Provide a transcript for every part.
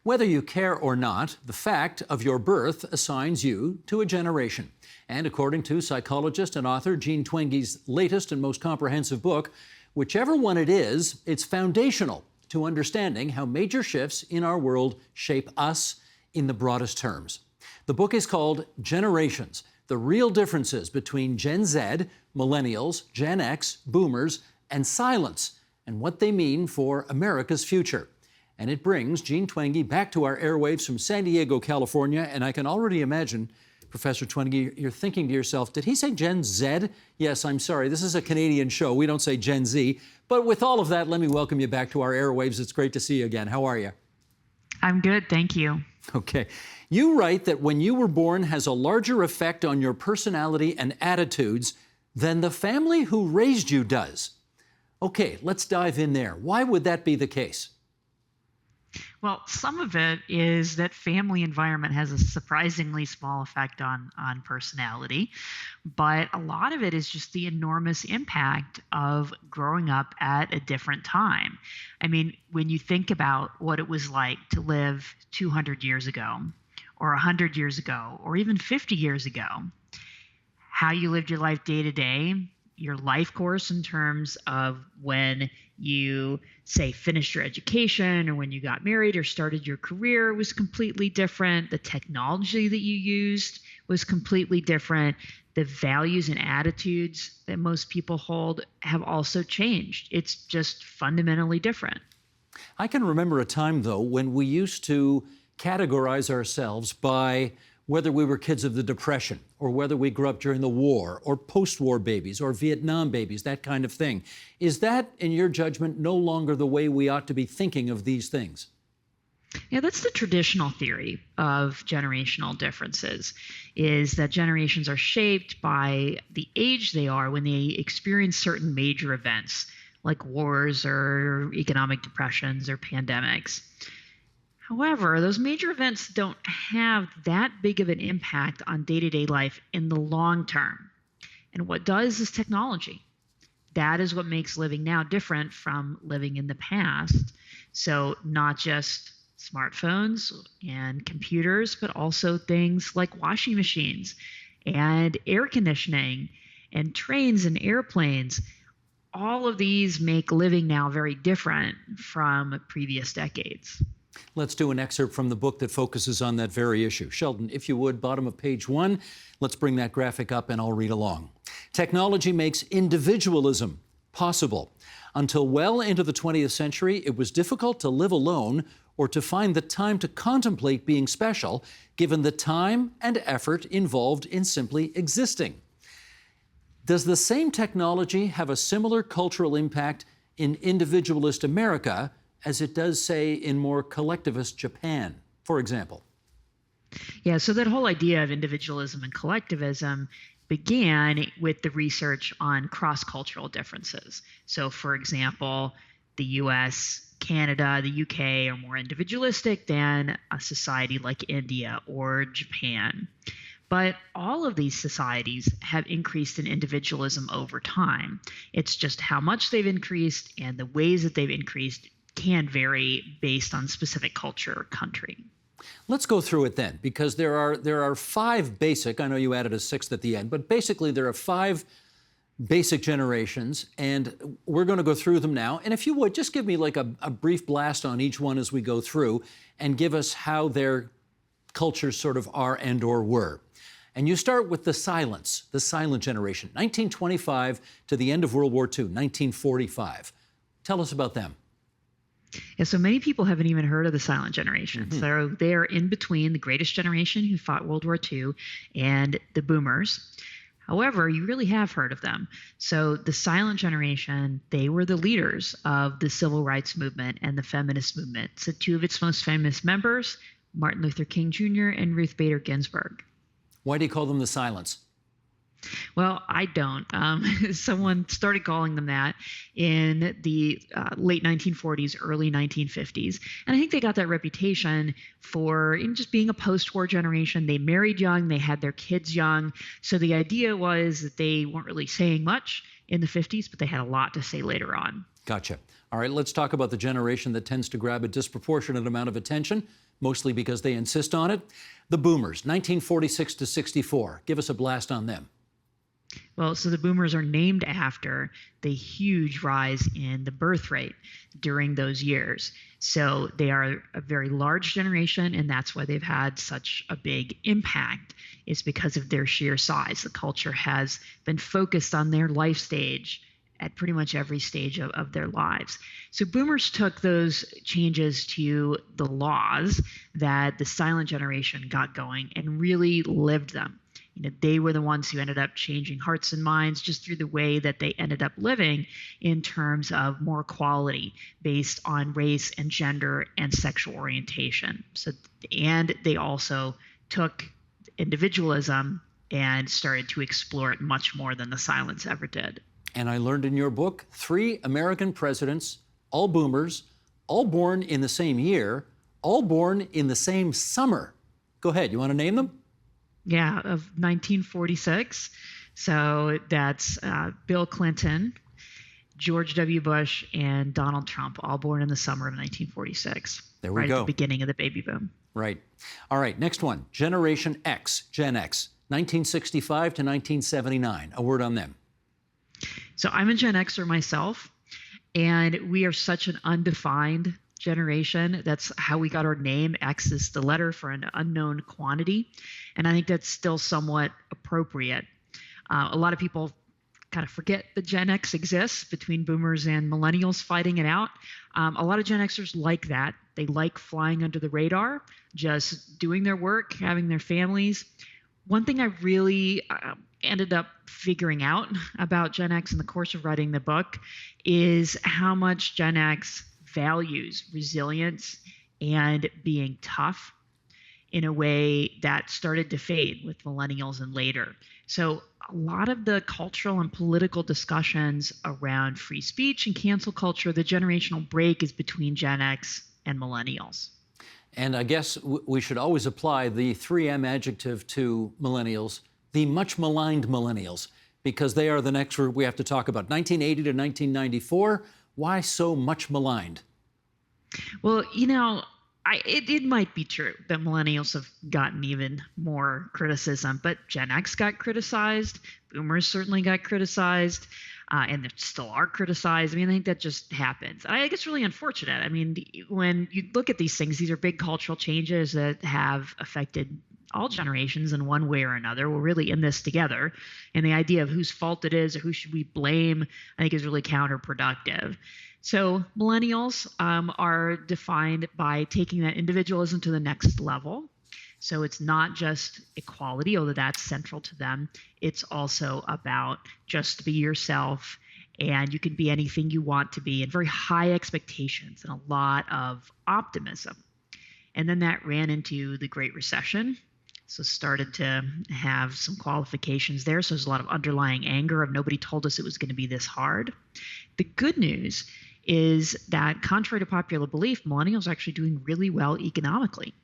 Whether you care or not, the fact of your birth assigns you to a generation. And according to psychologist and author Jean Twenge's latest and most comprehensive book, whichever one it is, it's foundational to understanding how major shifts in our world shape us in the broadest terms. The book is called Generations: The Real Differences Between Gen Z, Millennials, Gen X, Boomers, and Silence, and what they mean for America's future. And it brings Jean Twenge back to our airwaves from San Diego, California, and I can already imagine, Professor Twenge, you're thinking to yourself, did he say Gen Z? Yes, I'm sorry, this is a Canadian show. We don't say Gen Z. But with all of that, let me welcome you back to our airwaves. It's great to see you again. How are you? I'm good, thank you. Okay. You write that when you were born has a larger effect on your personality and attitudes than the family who raised you does. Okay, let's dive in there. Why would that be the case? Well, some of it is that family environment has a surprisingly small effect on personality, but a lot of it is just the enormous impact of growing up at a different time. I mean, when you think about what it was like to live 200 years ago, or 100 years ago, or even 50 years ago, how you lived your life day to day, your life course in terms of when you, say, finished your education or when you got married or started your career was completely different. The technology that you used was completely different. The values and attitudes that most people hold have also changed. It's just fundamentally different. I can remember a time, though, when we used to categorize ourselves by whether we were kids of the Depression or whether we grew up during the war or post-war babies or Vietnam babies, that kind of thing. Is that, in your judgment, no longer the way we ought to be thinking of these things? Yeah, that's the traditional theory of generational differences, is that generations are shaped by the age they are when they experience certain major events like wars or economic depressions or pandemics. However, those major events don't have that big of an impact on day-to-day life in the long term. And what does is technology. That is what makes living now different from living in the past. So not just smartphones and computers, but also things like washing machines and air conditioning and trains and airplanes. All of these make living now very different from previous decades. Let's do an excerpt from the book that focuses on that very issue. Sheldon, if you would, bottom of page 1, let's bring that graphic up and I'll read along. Technology makes individualism possible. Until well into the 20th century, it was difficult to live alone or to find the time to contemplate being special, given the time and effort involved in simply existing. Does the same technology have a similar cultural impact in individualist America as it does, say, in more collectivist Japan, for example? Yeah, so that whole idea of individualism and collectivism began with the research on cross-cultural differences. So, for example, the US, Canada, the UK are more individualistic than a society like India or Japan. But all of these societies have increased in individualism over time. It's just how much they've increased and the ways that they've increased can vary based on specific culture or country. Let's go through it then, because there are 5 basic, I know you added a 6th at the end, but basically there are 5 basic generations, and we're going to go through them now. And if you would, just give me like a brief blast on each one as we go through and give us how their cultures sort of are and or were. And you start with the silent generation, 1925 to the end of World War II, 1945. Tell us about them. Yeah, so many people haven't even heard of the silent generation. Mm-hmm. So they're in between the greatest generation who fought World War II and the boomers. However, you really have heard of them. So the silent generation, they were the leaders of the civil rights movement and the feminist movement. So 2 of its most famous members, Martin Luther King Jr. and Ruth Bader Ginsburg. Why do you call them the silents? Well, I don't. Someone started calling them that in the late 1940s, early 1950s. And I think they got that reputation for just being a post-war generation. They married young, they had their kids young. So the idea was that they weren't really saying much in the 50s, but they had a lot to say later on. Gotcha. All right, let's talk about the generation that tends to grab a disproportionate amount of attention, mostly because they insist on it. The boomers, 1946 to 64. Give us a blast on them. Well, so the boomers are named after the huge rise in the birth rate during those years. So they are a very large generation, and that's why they've had such a big impact. It's because of their sheer size. The culture has been focused on their life stage at pretty much every stage of their lives. So boomers took those changes to the laws that the silent generation got going and really lived them. They were the ones who ended up changing hearts and minds just through the way that they ended up living in terms of more equality based on race and gender and sexual orientation. And they also took individualism and started to explore it much more than the silence ever did. And I learned in your book, 3 American presidents, all boomers, all born in the same year, all born in the same summer. Go ahead, you want to name them? Yeah, of 1946. So that's Bill Clinton, George W. Bush, and Donald Trump, all born in the summer of 1946. There we right go. At the beginning of the baby boom. Right. All right, next one, Generation X, Gen X, 1965 to 1979. A word on them. So I'm a Gen Xer myself, and we are such an undefined generation. That's how we got our name. X is the letter for an unknown quantity. And I think that's still somewhat appropriate. A lot of people kind of forget that Gen X exists between boomers and millennials fighting it out. A lot of Gen Xers like that. They like flying under the radar, just doing their work, having their families. One thing I really ended up figuring out about Gen X in the course of writing the book is how much Gen X values resilience and being tough in a way that started to fade with millennials and later. So a lot of the cultural and political discussions around free speech and cancel culture, the generational break is between Gen X and millennials. And I guess we should always apply the 3M adjective to millennials, the much maligned millennials, because they are the next group we have to talk about. 1980 to 1994, why so much maligned? Well, it might be true that millennials have gotten even more criticism, but Gen X got criticized, boomers certainly got criticized, and they still are criticized. I think that just happens. I think it's really unfortunate. When you look at these things, these are big cultural changes that have affected all generations in one way or another. We're really in this together. And the idea of whose fault it is or who should we blame, I think is really counterproductive. So millennials are defined by taking that individualism to the next level. So it's not just equality, although that's central to them. It's also about just be yourself, and you can be anything you want to be, and very high expectations and a lot of optimism. And then that ran into the Great Recession. So started to have some qualifications there. So there's a lot of underlying anger of nobody told us it was going to be this hard. The good news is that contrary to popular belief, millennials are actually doing really well economically.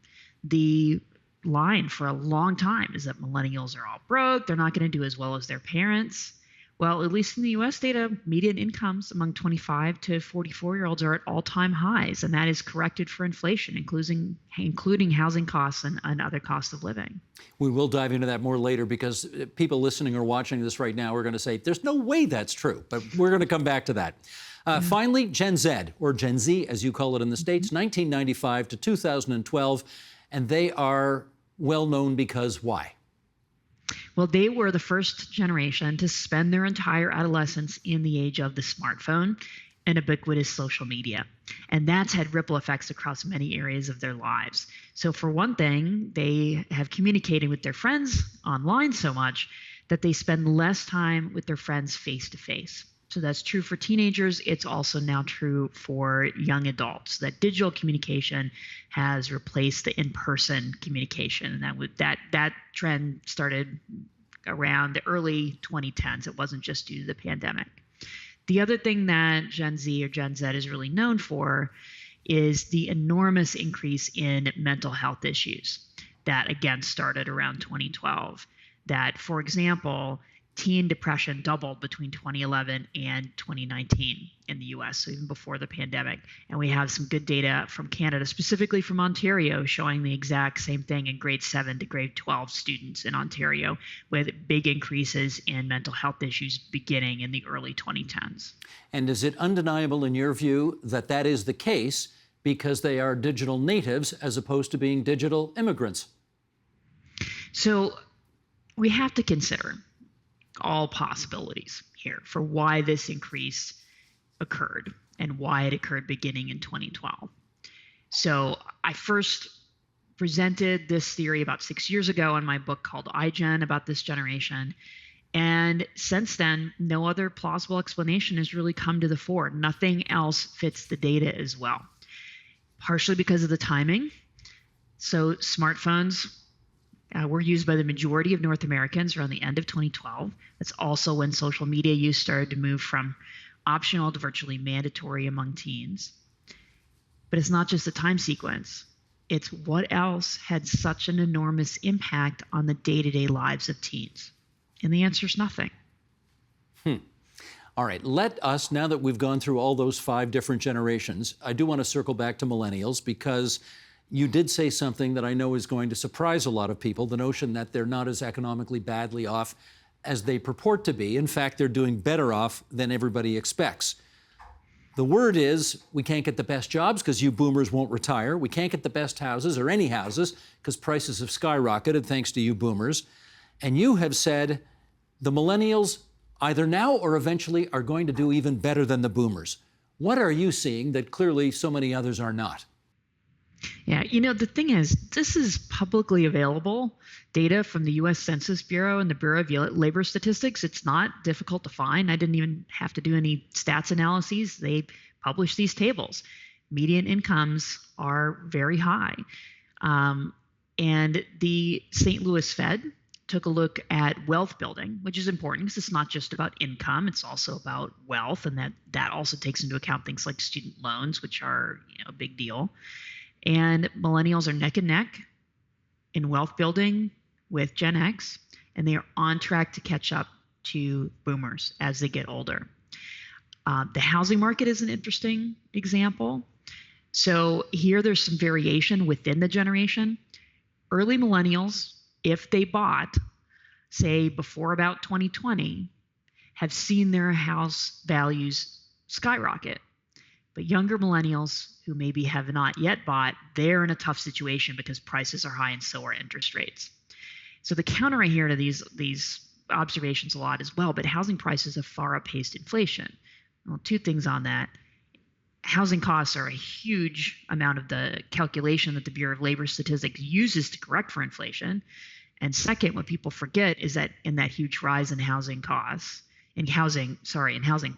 The line for a long time is that millennials are all broke. They're not going to do as well as their parents. Well, at least in the U.S. data, median incomes among 25 to 44-year-olds are at all-time highs, and that is corrected for inflation, including housing costs and other costs of living. We will dive into that more later because people listening or watching this right now are going to say, there's no way that's true, but we're going to come back to that. Finally, Gen Z, or Gen Z, as you call it in the States, 1995 to 2012, and they are well known because why? Well, they were the first generation to spend their entire adolescence in the age of the smartphone and ubiquitous social media. And that's had ripple effects across many areas of their lives. So for one thing, they have communicated with their friends online so much that they spend less time with their friends face to face. So that's true for teenagers. It's also now true for young adults, that digital communication has replaced the in-person communication. And that trend started around the early 2010s. It wasn't just due to the pandemic. The other thing that Gen Z or Gen Z is really known for is the enormous increase in mental health issues that, again, started around 2012. That, for example, teen depression doubled between 2011 and 2019 in the US, so even before the pandemic. And we have some good data from Canada, specifically from Ontario, showing the exact same thing in grade 7 to grade 12 students in Ontario, with big increases in mental health issues beginning in the early 2010s. And is it undeniable in your view that that is the case because they are digital natives as opposed to being digital immigrants? So we have to consider all possibilities here for why this increase occurred and why it occurred beginning in 2012. So I first presented this theory about 6 years ago in my book called iGen about this generation. And since then, no other plausible explanation has really come to the fore. Nothing else fits the data as well, partially because of the timing. So smartphones were used by the majority of North Americans around the end of 2012. That's also when social media use started to move from optional to virtually mandatory among teens. But it's not just the time sequence. It's what else had such an enormous impact on the day-to-day lives of teens. And the answer is nothing. All right, let us, now that we've gone through all those 5 different generations, I do want to circle back to millennials because you did say something that I know is going to surprise a lot of people, the notion that they're not as economically badly off as they purport to be. In fact, they're doing better off than everybody expects. The word is we can't get the best jobs because you boomers won't retire. We can't get the best houses or any houses because prices have skyrocketed thanks to you boomers. And you have said the millennials either now or eventually are going to do even better than the boomers. What are you seeing that clearly so many others are not? Yeah, the thing is, this is publicly available data from the U.S. Census Bureau and the Bureau of Labor Statistics. It's not difficult to find. I didn't even have to do any stats analyses. They publish these tables. Median incomes are very high. And the St. Louis Fed took a look at wealth building, which is important because it's not just about income, it's also about wealth, and that also takes into account things like student loans, which are a big deal. And millennials are neck and neck in wealth building with Gen X, and they are on track to catch up to boomers as they get older. The housing market is an interesting example. So here there's some variation within the generation. Early millennials, if they bought, say, before about 2020, have seen their house values skyrocket. But younger millennials who maybe have not yet bought, they're in a tough situation because prices are high and so are interest rates. So the counter I hear to these observations a lot as well, but housing prices have far outpaced inflation. Well, 2 things on that. Housing costs are a huge amount of the calculation that the Bureau of Labor Statistics uses to correct for inflation. And second, what people forget is that in that huge rise in housing costs, in housing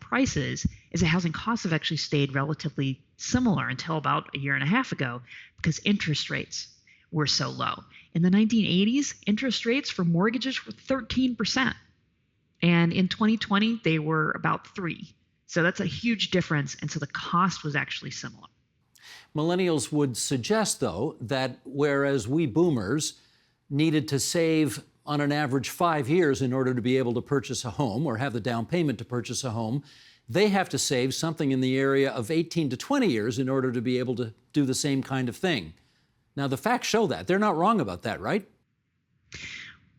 prices, is that housing costs have actually stayed relatively similar until about a year and a half ago because interest rates were so low. In the 1980s, interest rates for mortgages were 13%. And in 2020, they were about 3%. So that's a huge difference. And so the cost was actually similar. Millennials would suggest, though, that whereas we boomers needed to save on an average 5 years in order to be able to purchase a home or have the down payment to purchase a home, they have to save something in the area of 18 to 20 years in order to be able to do the same kind of thing. Now, the facts show that. They're not wrong about that, right?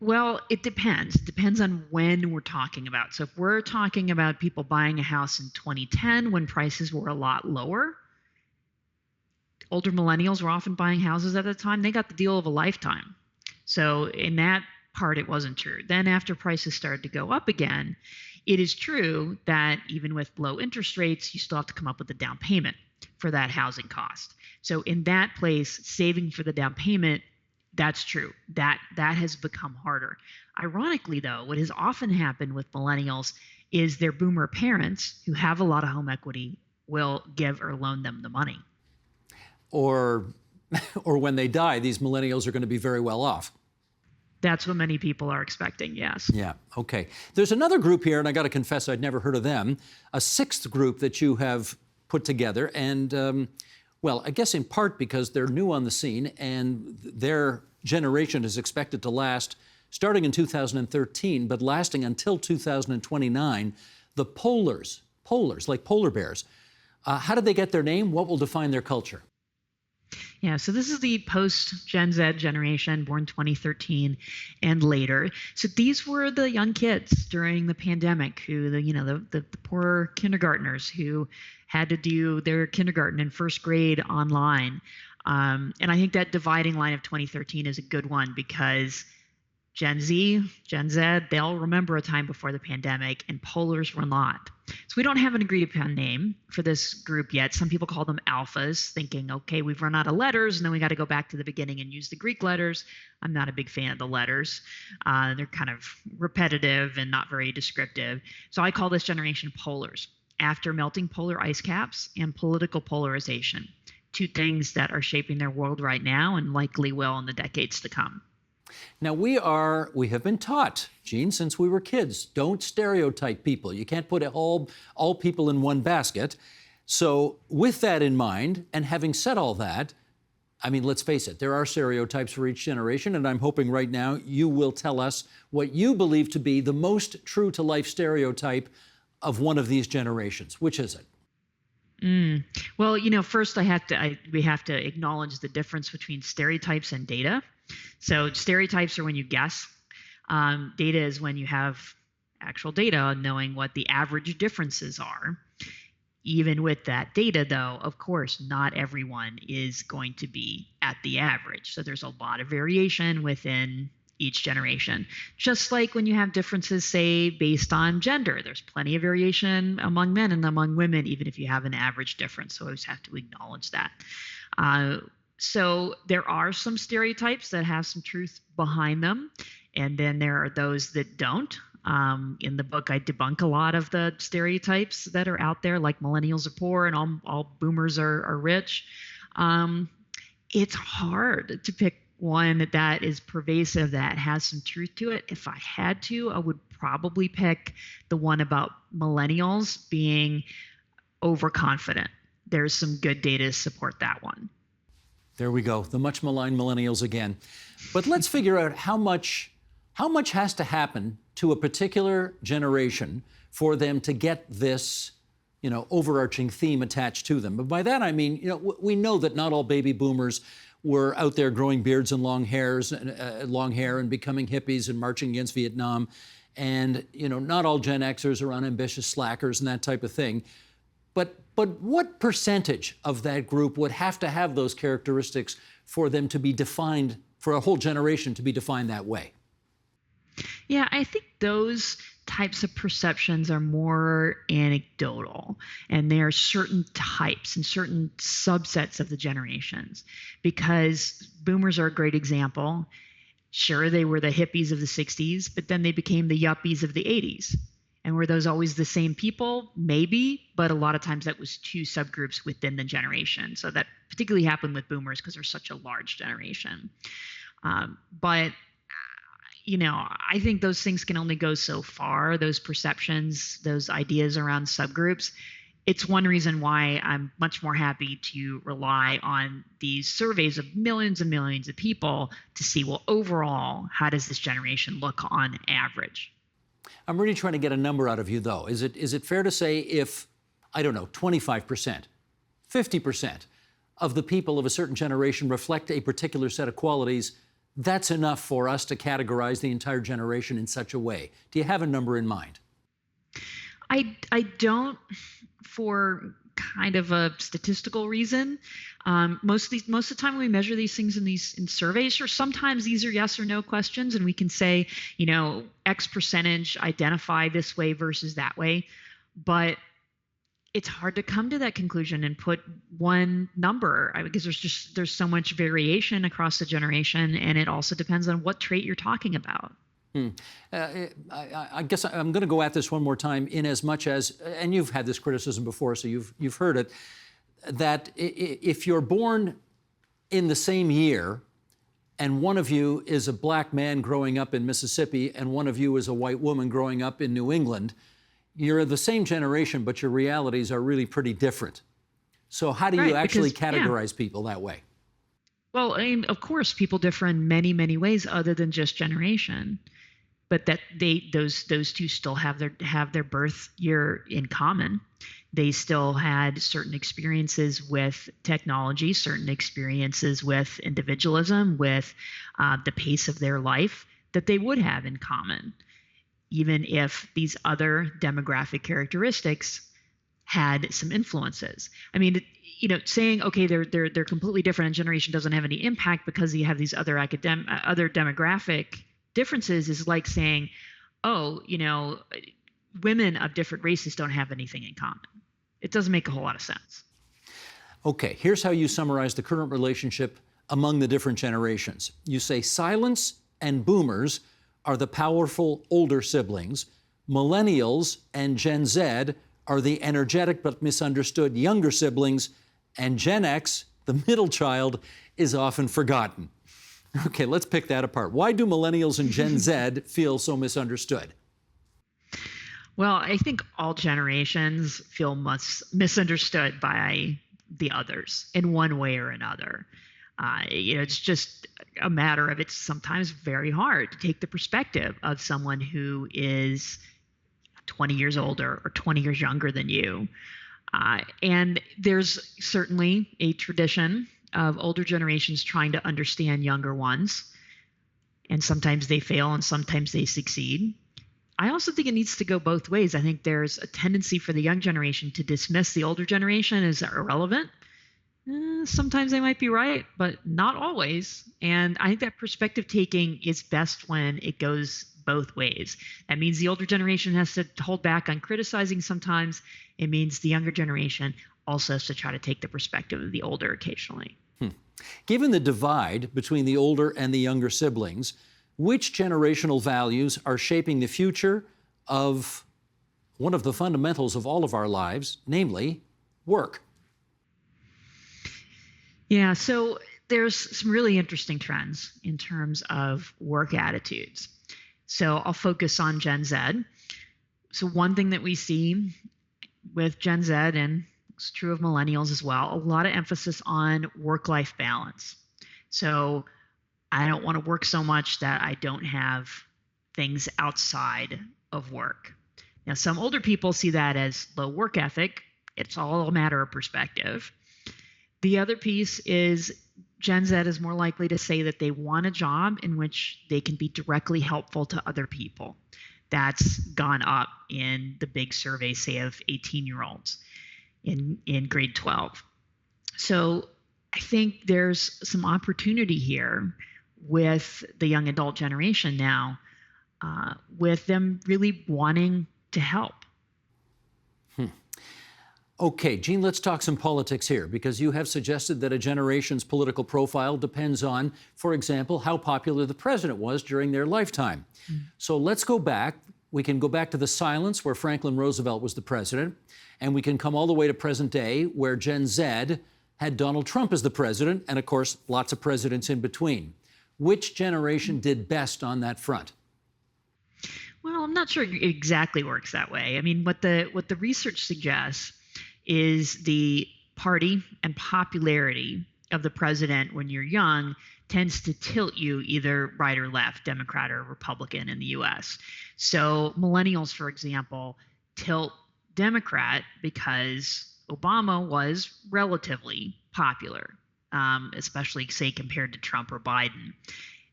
Well, it depends. It depends on when we're talking about. So if we're talking about people buying a house in 2010 when prices were a lot lower, older millennials were often buying houses at the time. They got the deal of a lifetime. So in that part, it wasn't true. Then after prices started to go up again, it is true that even with low interest rates, you still have to come up with a down payment for that housing cost. So in that place, saving for the down payment, that's true. That has become harder. Ironically, though, what has often happened with millennials is their boomer parents who have a lot of home equity will give or loan them the money. Or when they die, these millennials are going to be very well off. That's what many people are expecting, yes. Yeah, okay. There's another group here, and I got to confess I'd never heard of them, a 6th group that you have put together, and well, I guess in part because they're new on the scene and their generation is expected to last starting in 2013, but lasting until 2029, the polars, like polar bears. How did they get their name? What will define their culture? Yeah, so this is the post-Gen Z generation, born 2013 and later. So these were the young kids during the pandemic who, the poor kindergartners who had to do their kindergarten and first grade online. And I think that dividing line of 2013 is a good one because Gen Z, Gen Z, they'll remember a time before the pandemic, and polars were not. So we don't have an agreed upon name for this group yet. Some people call them alphas, thinking, okay, we've run out of letters, and then we got to go back to the beginning and use the Greek letters. I'm not a big fan of the letters. They're kind of repetitive and not very descriptive. So I call this generation polars, after melting polar ice caps and political polarization, two things that are shaping their world right now and likely will in the decades to come. Now, we have been taught, Jean, since we were kids, don't stereotype people. You can't put all people in one basket. So with that in mind, and having said all that, I mean, let's face it, there are stereotypes for each generation, and I'm hoping right now you will tell us what you believe to be the most true-to-life stereotype of one of these generations. Which is it? Well, first we have to acknowledge the difference between stereotypes and data. So stereotypes are when you guess. Data is when you have actual data knowing what the average differences are. Even with that data, though, of course, not everyone is going to be at the average. So there's a lot of variation within each generation. Just like when you have differences, say, based on gender, there's plenty of variation among men and among women, even if you have an average difference. So I always have to acknowledge that. So there are some stereotypes that have some truth behind them, and then there are those that don't. In the book, I debunk a lot of the stereotypes that are out there, like millennials are poor and all boomers are rich. It's hard to pick one that is pervasive, that has some truth to it. If I had to, I would probably pick the one about millennials being overconfident. There's some good data to support that one. There we go, the much maligned millennials again. But let's figure out how much has to happen to a particular generation for them to get this, overarching theme attached to them. But by that I mean, we know that not all baby boomers were out there growing beards and long hair and becoming hippies and marching against Vietnam. And, not all Gen Xers are unambitious slackers and that type of thing. But what percentage of that group would have to have those characteristics for them to be defined, for a whole generation to be defined that way? Yeah, I think those types of perceptions are more anecdotal, and there are certain types and certain subsets of the generations, because boomers are a great example. Sure, they were the hippies of the 60s, but then they became the yuppies of the 80s. And were those always the same people? Maybe, but a lot of times that was two subgroups within the generation. So that particularly happened with boomers because they're such a large generation. But I think those things can only go so far, those perceptions, those ideas around subgroups. It's one reason why I'm much more happy to rely on these surveys of millions and millions of people to see, well, overall, how does this generation look on average? I'm really trying to get a number out of you, though. Is it fair to say if, 25%, 50% of the people of a certain generation reflect a particular set of qualities, that's enough for us to categorize the entire generation in such a way? Do you have a number in mind? I don't, for kind of a statistical reason. Most of the time when we measure these things in surveys, or sometimes these are yes or no questions, and we can say, X percentage identify this way versus that way. But it's hard to come to that conclusion and put one number, because there's so much variation across the generation, and it also depends on what trait you're talking about. I guess I'm going to go at this one more time, in as much as, and you've had this criticism before, so you've heard it, that if you're born in the same year and one of you is a black man growing up in Mississippi and one of you is a white woman growing up in New England, you're the same generation, but your realities are really pretty different. So how do you actually categorize people that way? Well, I mean, of course, people differ in many, many ways other than just generation, but that those two still have their birth year in common. They still had certain experiences with technology, certain experiences with individualism, with the pace of their life that they would have in common, even if these other demographic characteristics had some influences. I mean, saying okay, they're completely different and generation doesn't have any impact because you have these other demographic differences is like saying, oh, women of different races don't have anything in common. It doesn't make a whole lot of sense. Okay, here's how you summarize the current relationship among the different generations. You say silence and boomers are the powerful older siblings. Millennials and Gen Z are the energetic but misunderstood younger siblings. And Gen X, the middle child, is often forgotten. Okay, let's pick that apart. Why do millennials and Gen Z feel so misunderstood? Well, I think all generations feel misunderstood by the others in one way or another. It's just a matter of it's sometimes very hard to take the perspective of someone who is 20 years older or 20 years younger than you. And there's certainly a tradition of older generations trying to understand younger ones. And sometimes they fail and sometimes they succeed. I also think it needs to go both ways. I think there's a tendency for the young generation to dismiss the older generation as irrelevant. Sometimes they might be right, but not always. And I think that perspective taking is best when it goes both ways. That means the older generation has to hold back on criticizing sometimes. It means the younger generation also has to try to take the perspective of the older occasionally. Given the divide between the older and the younger siblings, which generational values are shaping the future of one of the fundamentals of all of our lives, namely work? Yeah, so there's some really interesting trends in terms of work attitudes. So I'll focus on Gen Z. So one thing that we see with Gen Z, and it's true of millennials as well, a lot of emphasis on work-life balance. So I don't want to work so much that I don't have things outside of work. Now, some older people see that as low work ethic. It's all a matter of perspective. The other piece is Gen Z is more likely to say that they want a job in which they can be directly helpful to other people. That's gone up in the big survey, say, of 18-year-olds in grade 12. So I think there's some opportunity here with the young adult generation now, with them really wanting to help. Okay, Jean, let's talk some politics here, because you have suggested that a generation's political profile depends on, for example, how popular the president was during their lifetime. So let's go back. We can go back to the silence where Franklin Roosevelt was the president, and we can come all the way to present day where Gen Z had Donald Trump as the president, and of course, lots of presidents in between. Which generation did best on that front? Well, I'm not sure it exactly works that way. I mean, what the research suggests is the party and popularity of the president when you're young tends to tilt you either right or left, Democrat or Republican in the US. So millennials, for example, tilt Democrat because Obama was relatively popular, especially, say, compared to Trump or Biden.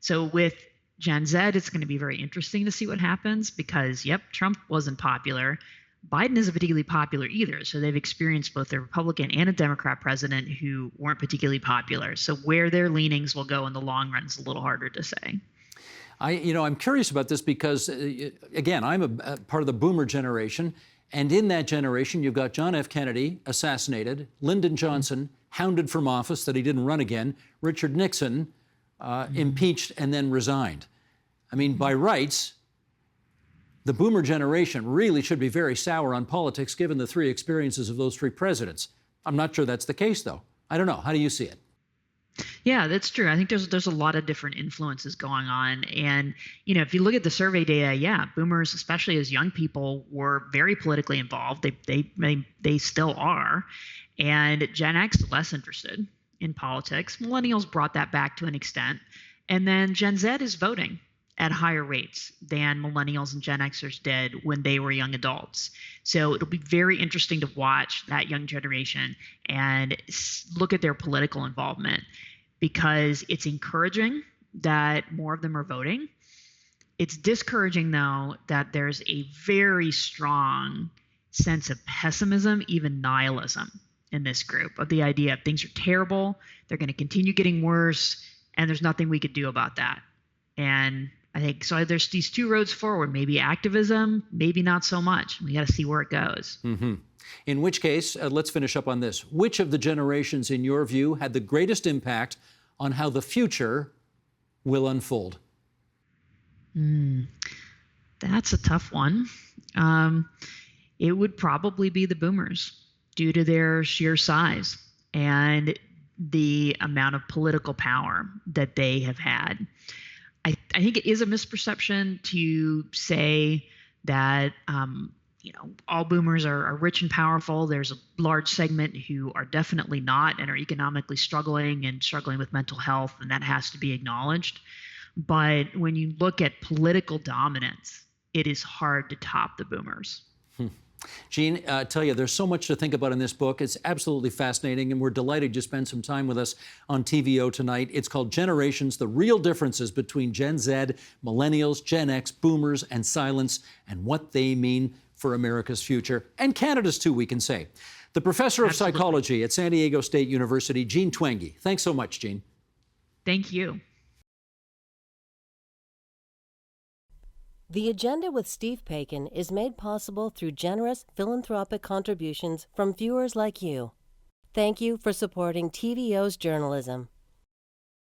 So with Gen Z, it's going to be very interesting to see what happens because, yep, Trump wasn't popular. Biden isn't particularly popular either. So they've experienced both a Republican and a Democrat president who weren't particularly popular. So where their leanings will go in the long run is a little harder to say. I'm curious about this because, again, I'm a part of the boomer generation. And in that generation, you've got John F. Kennedy assassinated, Lyndon Johnson hounded from office that he didn't run again, Richard Nixon impeached and then resigned. I mean, by rights, the boomer generation really should be very sour on politics given the three experiences of those three presidents. I'm not sure that's the case, though. I don't know. How do you see it? Yeah, that's true. I think there's a lot of different influences going on. And, if you look at the survey data, yeah, boomers, especially as young people, were very politically involved. They still are. And Gen X, less interested. in politics. Millennials brought that back to an extent. And then Gen Z is voting at higher rates than millennials and Gen Xers did when they were young adults. So it'll be very interesting to watch that young generation and look at their political involvement, because it's encouraging that more of them are voting. It's discouraging, though, that there's a very strong sense of pessimism, even nihilism, in this group, of the idea of things are terrible, they're going to continue getting worse, and there's nothing we could do about that. And I think so there's these two roads forward, maybe activism, maybe not so much. We got to see where it goes. Mm-hmm. In which case, let's finish up on this. Which of the generations, in your view, had the greatest impact on how the future will unfold? That's a tough one. It would probably be the boomers, due to their sheer size and the amount of political power that they have had. I think it is a misperception to say that all boomers are rich and powerful. There's a large segment who are definitely not and are economically struggling with mental health, and that has to be acknowledged. But when you look at political dominance, it is hard to top the boomers. Jean, I tell you, there's so much to think about in this book. It's absolutely fascinating, and we're delighted you spent some time with us on TVO tonight. It's called Generations, the Real Differences Between Gen Z, Millennials, Gen X, Boomers, and Silence, and what they mean for America's future, and Canada's too, we can say. The professor of psychology at San Diego State University, Jean Twenge. Thanks so much, Jean. Thank you. The Agenda with Steve Paikin is made possible through generous philanthropic contributions from viewers like you. Thank you for supporting TVO's journalism.